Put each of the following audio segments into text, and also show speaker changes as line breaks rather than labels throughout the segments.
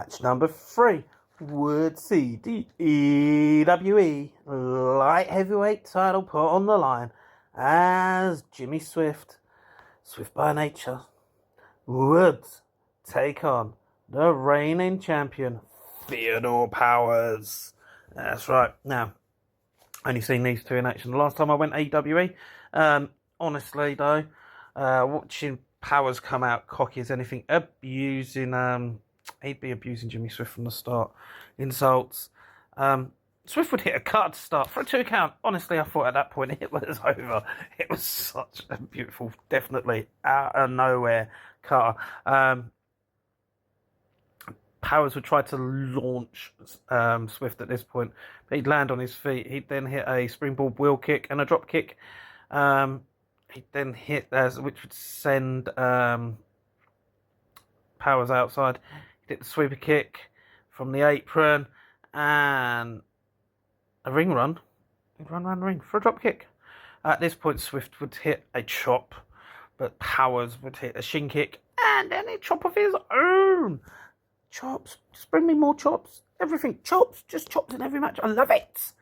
Match number 3 would see the EWE light heavyweight title put on the line as Jimmy Swift by nature, would take on the reigning champion, Theodore Powers. That's right. Now, only seen these two in action the last time I went EWE. Honestly, though, watching Powers come out cocky as anything, he'd be abusing Jimmy Swift from the start. Insults. Swift would hit a cut to start for a 2 count. Honestly, I thought at that point it was over. It was such a beautiful, definitely out of nowhere cutter. Powers would try to launch Swift at this point, but he'd land on his feet. He'd then hit a springboard wheel kick and a drop kick. He'd then hit, which would send Powers outside. He'd hit the sweeper kick from the apron and a ring run. He'd run around the ring for a drop kick. At this point, Swift would hit a chop, but Powers would hit a shin kick and then a chop of his own. Chops, just bring me more chops. Everything, chops, just chops in every match. I love it.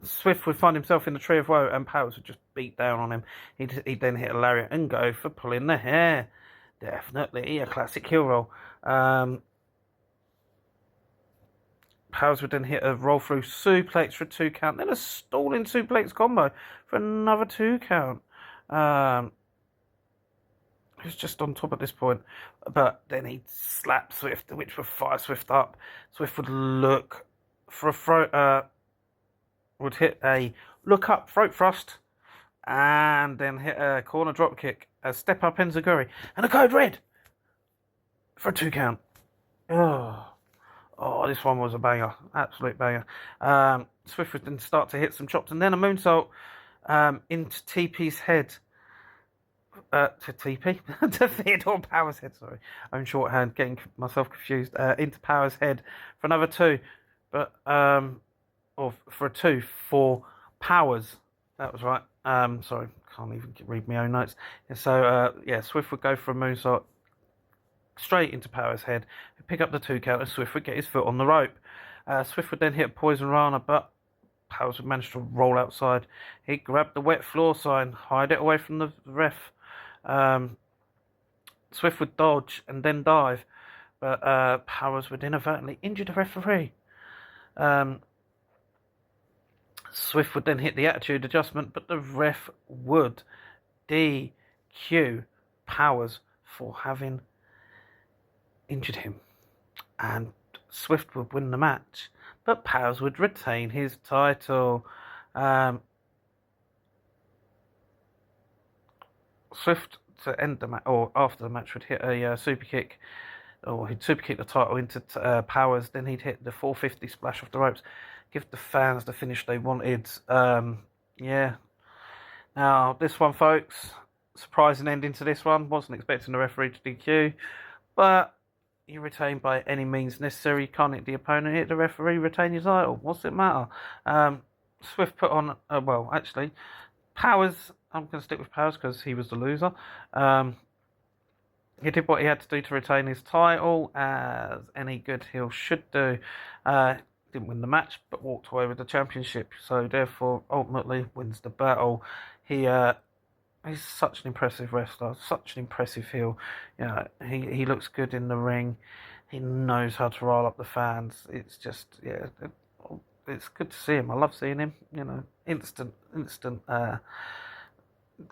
Swift would find himself in the tree of woe, and Powers would just beat down on him. He'd then hit a lariat and go for pulling the hair. Definitely a classic heel roll. Powers would then hit a roll through suplex for a 2 count, then a stalling suplex combo for another 2 count. He was just on top at this point, but then he'd slap Swift, which would fire Swift up. Swift would look for a throat, would hit a look up throat thrust, and then hit a corner drop kick, a step up enziguri, and a code red for a 2 count. Oh, this one was a banger, absolute banger. Swift would then start to hit some chops, and then a moonsault into TP's head. To Theodore Powers' head, sorry. Own shorthand, getting myself confused. Into Powers' head for another 2. But, or for a 2 for Powers. That was right. Sorry, can't even read my own notes. And so, Swift would go for a moonsault straight into Powers' head, pick up the 2 count, and Swift would get his foot on the rope. Swift would then hit a poison rana, but Powers would manage to roll outside. He'd grab the wet floor sign, hide it away from the ref. Swift would dodge and then dive, but Powers would inadvertently injure the referee. Swift would then hit the attitude adjustment, but the ref would DQ Powers for having injured him, and Swift would win the match, but Powers would retain his title. Swift, to end the match, or after the match, would hit a super kick, or he'd super kick the title into Powers. Then he'd hit the 450 splash off the ropes, give the fans the finish they wanted. Now this one, folks, surprising ending to this one. Wasn't expecting the referee to DQ, but you retain by any means necessary. You can't hit the opponent, hit the referee, retain your title. What's it matter? Swift put on, Powers, I'm going to stick with Powers because he was the loser. He did what he had to do to retain his title, as any good heel should do. Didn't win the match, but walked away with the championship. So therefore, ultimately wins the battle. He's such an impressive wrestler, such an impressive heel. He looks good in the ring. He knows how to rile up the fans. It's just, it's good to see him. I love seeing him. Instant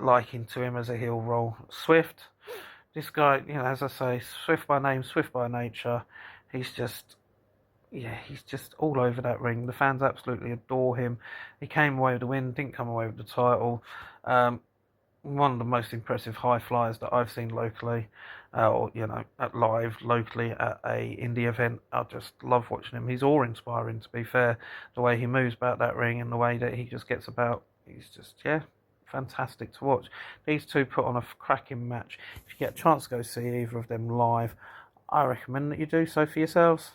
liking to him as a heel role. Swift, this guy, as I say, Swift by name, Swift by nature. He's just all over that ring. The fans absolutely adore him. He came away with the win, didn't come away with the title. One of the most impressive high flyers that I've seen locally, at live locally at a indie event. I just love watching him. He's awe-inspiring, to be fair. The way he moves about that ring and the way that he just gets about, he's just fantastic to watch. These two put on a cracking match. If you get a chance to go see either of them live, I recommend that you do so for yourselves.